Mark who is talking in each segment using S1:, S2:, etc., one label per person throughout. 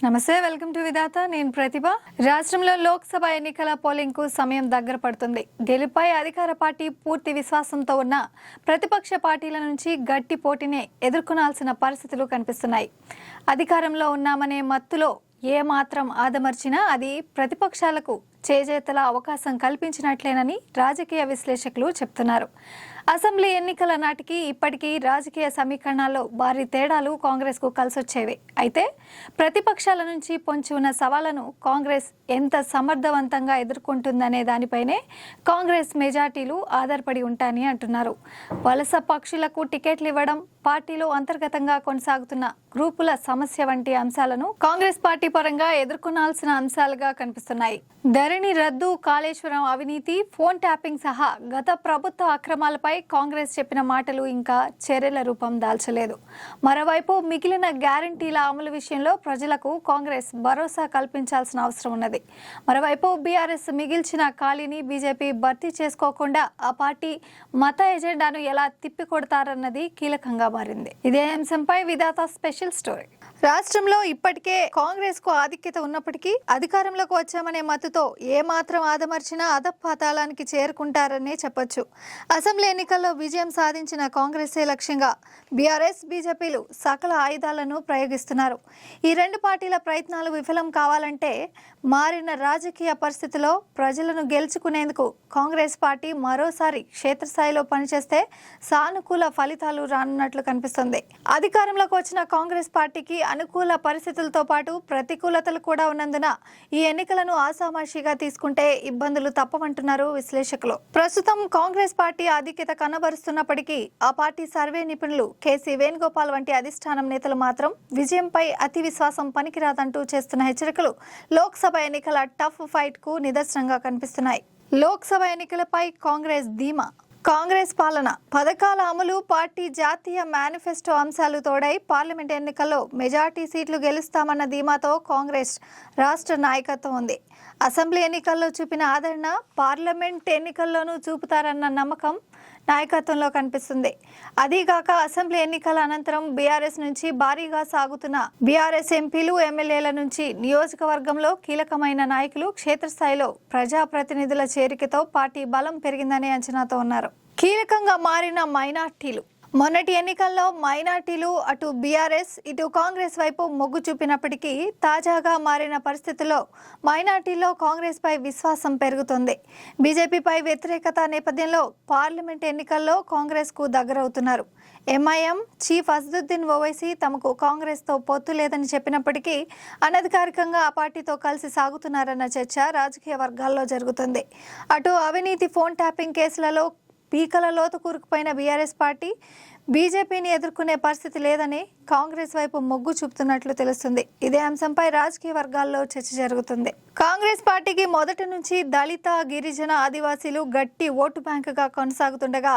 S1: నమస్తే, welcome to విధాత. నేను ప్రతిభ. రాష్ట్రంలో లోక్సభ ఎన్నికల పోలింగ్ కు సమయం దగ్గర పడుతుంది. గెలుపై అధికార పార్టీ పూర్తి విశ్వాసంతో ఉన్న ప్రతిపక్ష పార్టీల నుంచి గట్టి పోటీనే ఎదుర్కొనాల్సిన పరిస్థితులు కనిపిస్తున్నాయి. అధికారంలో ఉన్నామనే మత్తులో ఏ మాత్రం ఆదమర్చినా అది ప్రతిపక్షాలకు చేజేతల అవకాశం కల్పించినట్లేనని రాజకీయ విశ్లేషకులు చెప్తున్నారు. అసెంబ్లీ ఎన్నికల నాటికి ఇప్పటికీ రాజకీయ సమీకరణాల్లో భారీ తేడాలు కాంగ్రెస్కు కలిసొచ్చేవి. అయితే ప్రతిపక్షాల నుంచి పొంచి ఉన్న సవాళ్లను కాంగ్రెస్ ఎంత సమర్థవంతంగా ఎదుర్కొంటుందనే దానిపైనే కాంగ్రెస్ మెజార్టీలు ఆధారపడి ఉంటాయని అంటున్నారు. వలస పక్షులకు టికెట్లు ఇవ్వడం, పార్టీలో అంతర్గతంగా కొనసాగుతున్న గ్రూపుల సమస్య వంటి అంశాలను కాంగ్రెస్ పార్టీ పరంగా ఎదుర్కొనాల్సిన అంశాలుగా కనిపిస్తున్నాయి. ధరణి రద్దు, కాళేశ్వరం అవినీతి, ఫోన్ ట్యాపింగ్ సహా గత ప్రభుత్వ అక్రమాలపై కాంగ్రెస్ చెప్పిన మాటలు ఇంకా చర్యల రూపం దాల్చలేదు. మరోవైపు మిగిలిన గ్యారంటీల అమలు విషయంలో ప్రజలకు కాంగ్రెస్ భరోసా కల్పించాల్సిన అవసరం ఉన్నది. మరోవైపు బీఆర్ఎస్ మిగిల్చిన ఖాళీని బీజేపీ భర్తీ చేసుకోకుండా ఆ పార్టీ మత ఎజెండాను ఎలా తిప్పికొడతారన్నది కీలకంగా మారింది. ఇదే అంశంపై విధాత స్పెషల్ స్టోరీ. రాష్ట్రంలో ఇప్పటికే కాంగ్రెస్ కు ఆధిక్యత ఉన్నప్పటికీ అధికారంలోకి వచ్చామనే మత్తుతో ఏమాత్రం ఆదమర్చినా అధపాతాళానికి చేరుకుంటారనే చెప్పొచ్చు. అసెంబ్లీ ఎన్నికల్లో విజయం సాధించిన కాంగ్రెసే లక్ష్యంగా బీఆర్ఎస్, బీజేపీలు సకల ఆయుధాలను ప్రయోగిస్తున్నారు. ఈ రెండు పార్టీల ప్రయత్నాలు విఫలం కావాలంటే మారిన రాజకీయ పరిస్థితిలో ప్రజలను గెలుచుకునేందుకు కాంగ్రెస్ పార్టీ మరోసారి క్షేత్రస్థాయిలో పనిచేస్తే సానుకూల ఫలితాలు రానున్నట్లు కనిపిస్తుంది. అధికారంలోకి వచ్చిన కాంగ్రెస్ పార్టీకి అనుకూల పరిస్థితులతో పాటు ప్రతికూలతలు కూడా ఉన్నందున ఈ ఎన్నికలను ఆసామాషిగా తీసుకుంటే ఇబ్బందులు తప్పవంటున్నారు విశ్లేషకులు. ప్రస్తుతం కాంగ్రెస్ పార్టీ ఆధిక్యత కనబరుస్తున్నప్పటికీ ఆ పార్టీ సర్వే నిపుణులు కేసీ వేణుగోపాల్ వంటి అధిష్టానం నేతలు మాత్రం విజయంపై అతి విశ్వాసం పనికిరాదంటూ చేస్తున్న హెచ్చరికలు లోక్సభ ఎన్నికల టఫ్ ఫైట్ కు నిదర్శనంగా కనిపిస్తున్నాయి. లోక్సభ ఎన్నికలపై కాంగ్రెస్ ధీమా. కాంగ్రెస్ పాలన, పథకాల అమలు, పార్టీ జాతీయ మేనిఫెస్టో అంశాలు తోడై పార్లమెంట్ ఎన్నికల్లో మెజార్టీ సీట్లు గెలుస్తామన్న ధీమాతో కాంగ్రెస్ రాష్ట్ర నాయకత్వం ఉంది. అసెంబ్లీ ఎన్నికల్లో చూపిన ఆదరణ పార్లమెంట్ ఎన్నికల్లోనూ చూపుతారన్న నమ్మకం నాయకత్వంలో కనిపిస్తుంది. అదీగాక అసెంబ్లీ ఎన్నికల అనంతరం బీఆర్ఎస్ నుంచి భారీగా సాగుతున్న బీఆర్ఎస్ ఎంపీలు, ఎమ్మెల్యేల నుంచి నియోజకవర్గంలో కీలకమైన నాయకులు క్షేత్రస్థాయిలో ప్రజాప్రతినిధుల చేరికతో పార్టీ బలం పెరిగిందనే అంచనాతో ఉన్నారు. కీలకంగా మారిన మైనార్టీలు. మొన్నటి ఎన్నికల్లో మైనార్టీలు అటు బీఆర్ఎస్, ఇటు కాంగ్రెస్ వైపు మొగ్గు చూపినప్పటికీ తాజాగా మారిన పరిస్థితుల్లో మైనార్టీల్లో కాంగ్రెస్ పై విశ్వాసం పెరుగుతుంది. బీజేపీపై వ్యతిరేకత నేపథ్యంలో పార్లమెంట్ ఎన్నికల్లో కాంగ్రెస్ కు దగ్గరవుతున్నారు. ఎంఐఎం చీఫ్ అసదుద్దీన్ ఓవైసీ తమకు కాంగ్రెస్ తో పొత్తు లేదని చెప్పినప్పటికీ అనధికారికంగా ఆ పార్టీతో కలిసి సాగుతున్నారన్న చర్చ రాజకీయ వర్గాల్లో జరుగుతుంది. అటు అవినీతి, ఫోన్ ట్యాపింగ్ కేసులలో పీకల లోతు కూరుకుపోయిన బీఆర్ఎస్ పార్టీ బీజేపీని ఎదుర్కొనే పరిస్థితి లేదని కాంగ్రెస్ వైపు మొగ్గు చూపుతున్నట్లు తెలుస్తుంది. ఇదే అంశంపై రాజకీయ వర్గాల్లో చర్చ జరుగుతుంది. కాంగ్రెస్ పార్టీకి మొదటి నుంచి దళిత, గిరిజన, ఆదివాసీలు గట్టి ఓటు బ్యాంకుగా కొనసాగుతుండగా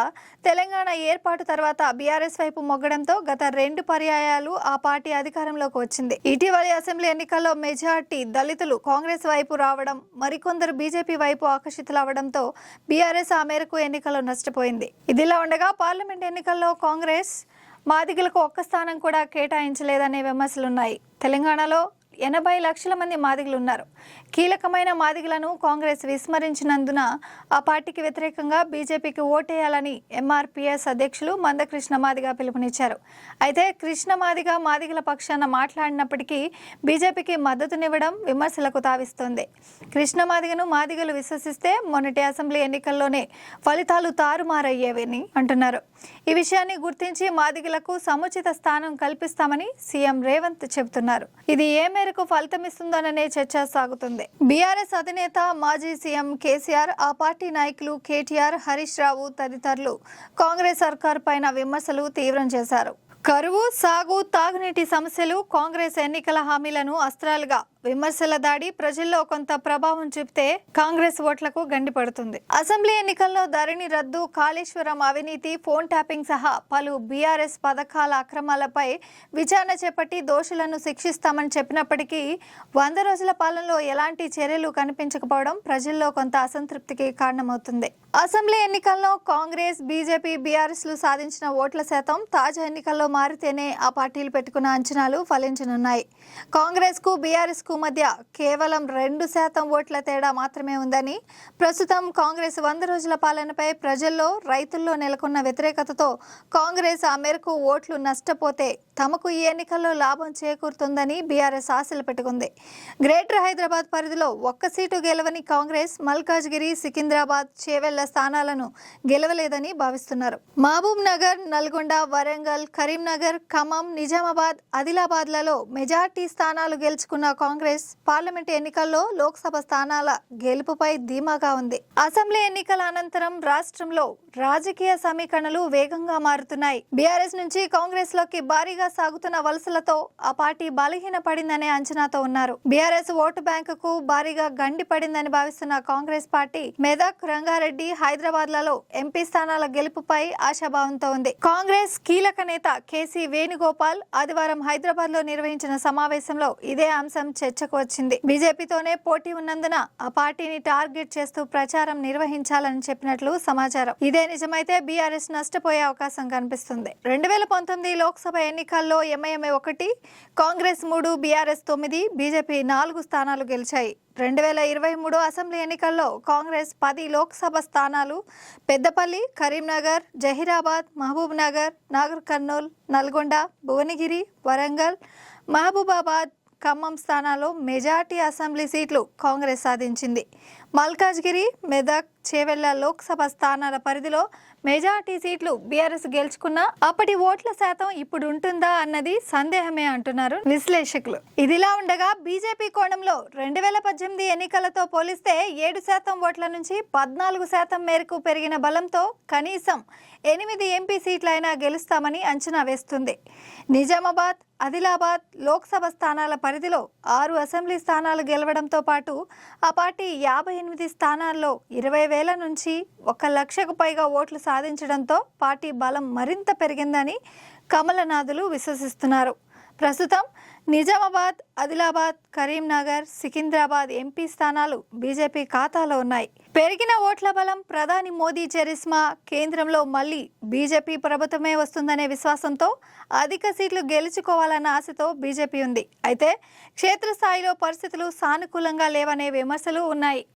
S1: తెలంగాణ ఏర్పాటు తర్వాత బీఆర్ఎస్ వైపు మొగ్గడంతో గత 2 పర్యాయాలు ఆ పార్టీ అధికారంలోకి వచ్చింది. ఇటీవలి అసెంబ్లీ ఎన్నికల్లో మెజార్టీ దళితులు కాంగ్రెస్ వైపు రావడం, మరికొందరు బీజేపీ వైపు ఆకర్షితులవడంతో బీఆర్ఎస్ ఆ మేరకు ఎన్నికల్లో నష్టపోయింది. ఇదిలా ఉండగా పార్లమెంట్ ఎన్నికల్లో కాంగ్రెస్ మాదిగలకు ఒక్క స్థానం కూడా కేటాయించలేదనే విమర్శలున్నాయి. తెలంగాణలో 80 లక్షల మంది మాదిగలు ఉన్నారు. కీలకమైన మాదిగలను కాంగ్రెస్ విస్మరించినందున ఆ పార్టీకి వ్యతిరేకంగా బీజేపీకి ఓటేయాలని ఎంఆర్పీఎస్ అధ్యక్షులు మందకృష్ణ మాదిగ పిలుపునిచ్చారు. అయితే కృష్ణ మాదిగ మాదిగల పక్షాన మాట్లాడినప్పటికీ బీజేపీకి మద్దతునివ్వడం విమర్శలకు తావిస్తోంది. కృష్ణ మాదిగను మాదిగలు విశ్వసిస్తే మొన్నటి అసెంబ్లీ ఎన్నికల్లోనే ఫలితాలు తారుమారయ్యేవని అంటున్నారు. ఈ విషయాన్ని గుర్తించి మాదిగలకు సముచిత స్థానం కల్పిస్తామని సీఎం రేవంత్ చెబుతున్నారు. ఇది ఏ మేరకు ఫలితమిస్తుందోననే చర్చ సాగుతుంది. బీఆర్ఎస్ అధినేత మాజీ సీఎం కేసీఆర్, ఆ పార్టీ నాయకులు కేటీఆర్, హరీష్ రావు తదితరులు కాంగ్రెస్ సర్కార్ పైన విమర్శలు తీవ్రం చేశారు. కరువు, సాగు, తాగునీటి సమస్యలు కాంగ్రెస్ ఎన్నికల హామీలను అస్త్రాలుగా విమర్శల దాడి ప్రజల్లో కొంత ప్రభావం చూపితే కాంగ్రెస్ ఓట్లకు గండిపడుతుంది. అసెంబ్లీ ఎన్నికల్లో ధరణి రద్దు, కాళేశ్వరం అవినీతి, ఫోన్ ట్యాపింగ్ సహా పలు బీఆర్ఎస్ పథకాల అక్రమాలపై విచారణ చేపట్టి దోషులను శిక్షిస్తామని చెప్పినప్పటికీ 100 రోజుల పాలనలో ఎలాంటి చర్యలు కనిపించకపోవడం ప్రజల్లో కొంత అసంతృప్తికి కారణమవుతుంది. అసెంబ్లీ ఎన్నికల్లో కాంగ్రెస్, బీజేపీ, బీఆర్ఎస్లు సాధించిన ఓట్ల శాతం తాజా ఎన్నికల్లో మారితేనే ఆ పార్టీలు పెట్టుకున్న అంచనాలు ఫలించనున్నాయి. కాంగ్రెస్ కు బీఆర్ఎస్ కు మధ్య కేవలం 2% ఓట్ల తేడా మాత్రమే ఉందని, ప్రస్తుతం కాంగ్రెస్ 100 రోజుల పాలనపై ప్రజల్లో, రైతుల్లో నెలకొన్న వ్యతిరేకతతో కాంగ్రెస్ ఆ మేరకు ఓట్లు నష్టపోతే తమకు ఈ ఎన్నికల్లో లాభం చేకూరుతుందని బీఆర్ఎస్ ఆశలు పెట్టుకుంది. గ్రేటర్ హైదరాబాద్ పరిధిలో ఒక్క సీటు గెలవని కాంగ్రెస్ మల్కాజ్గిరి, సికింద్రాబాద్, చేవెళ్ల స్థానాలను గెలవలేదని భావిస్తున్నారు. మహబూబ్ నగర్, నల్గొండ, వరంగల్, కరీంనగర్, ఖమ్మం, నిజామాబాద్, ఆదిలాబాద్లలో మెజార్టీ స్థానాలు గెలుచుకున్న కాంగ్రెస్ పార్లమెంట్ ఎన్నికల్లో లోక్సభ స్థానాల గెలుపుపై ధీమాగా ఉంది. అసెంబ్లీ ఎన్నికల అనంతరం రాష్ట్రంలో రాజకీయ సమీకరణలు వేగంగా మారుతున్నాయి. బీఆర్ఎస్ నుంచి కాంగ్రెస్ లోకి భారీగా సాగుతున్న వలసలతో ఆ పార్టీ బలహీన పడిందనే అంచనాతో ఉన్నారు. బీఆర్ఎస్ ఓటు బ్యాంకుకు భారీగా గండి పడిందని భావిస్తున్న కాంగ్రెస్ పార్టీ మెదక్, రంగారెడ్డి, హైదరాబాద్లలో ఎంపీ స్థానాల గెలుపుపై ఆశాభావంతో ఉంది. కాంగ్రెస్ కీలక నేత కేసీ వేణుగోపాల్ ఆదివారం హైదరాబాద్ లో నిర్వహించిన సమావేశంలో ఇదే అంశం చర్చకు వచ్చింది. బీజేపీతోనే పోటీ ఉన్నందున ఆ పార్టీని టార్గెట్ చేస్తూ ప్రచారం నిర్వహించాలని చెప్పినట్లు సమాచారం. ఇదే నిజమైతే బీఆర్ఎస్ నష్టపోయే అవకాశం కనిపిస్తుంది. 2019 లోక్సభ ఎన్నికల్లో ఎంఐఎం 1, కాంగ్రెస్ 3, బీఆర్ఎస్ 9, బీజేపీ 4 స్థానాలు గెలిచాయి. 2023 అసెంబ్లీ ఎన్నికల్లో కాంగ్రెస్ 10 లోక్సభ స్థానాలు, పెద్దపల్లి, కరీంనగర్, జహీరాబాద్, మహబూబ్ నగర్, నాగర్ కర్నూల్, నల్గొండ, భువనగిరి, వరంగల్, మహబూబాబాద్, ఖమ్మం స్థానాల్లో మెజార్టీ అసెంబ్లీ సీట్లు కాంగ్రెస్ సాధించింది. మల్కాజ్గిరి, మెదక్, చేవెళ్ల లోక్సభ స్థానాల పరిధిలో మెజార్టీ సీట్లు బీఆర్ఎస్ గెలుచుకున్నా అప్పటి ఓట్ల శాతం ఇప్పుడు ఉంటుందా అన్నది సందేహమే అంటున్నారు విశ్లేషకులు. ఇదిలా ఉండగా బీజేపీ కోణంలో 2018 ఎన్నికలతో పోలిస్తే 7% ఓట్ల నుంచి 14% మేరకు పెరిగిన బలంతో కనీసం 8 ఎంపీ సీట్లైనా గెలుస్తామని అంచనా వేస్తుంది. నిజామాబాద్, ఆదిలాబాద్ లోక్సభ స్థానాల పరిధిలో 6 అసెంబ్లీ స్థానాలు గెలవడంతో పాటు ఆ పార్టీ 58 స్థానాల్లో 20,000 నుంచి 1,00,000కు పైగా ఓట్లు సాధించడంతో పార్టీ బలం మరింత పెరిగిందని కమలనాథులు విశ్వసిస్తున్నారు. ప్రస్తుతం నిజామాబాద్, ఆదిలాబాద్, కరీంనగర్, సికింద్రాబాద్ ఎంపీ స్థానాలు బీజేపీ ఖాతాలో ఉన్నాయి. పెరిగిన ఓట్ల బలం, ప్రధాని మోదీ చరిస్మా, కేంద్రంలో మళ్లీ బీజేపీ ప్రభుత్వమే వస్తుందనే విశ్వాసంతో అధిక సీట్లు గెలుచుకోవాలన్న ఆశతో బీజేపీ ఉంది. అయితే క్షేత్రస్థాయిలో పరిస్థితులు సానుకూలంగా లేవనే విమర్శలు ఉన్నాయి.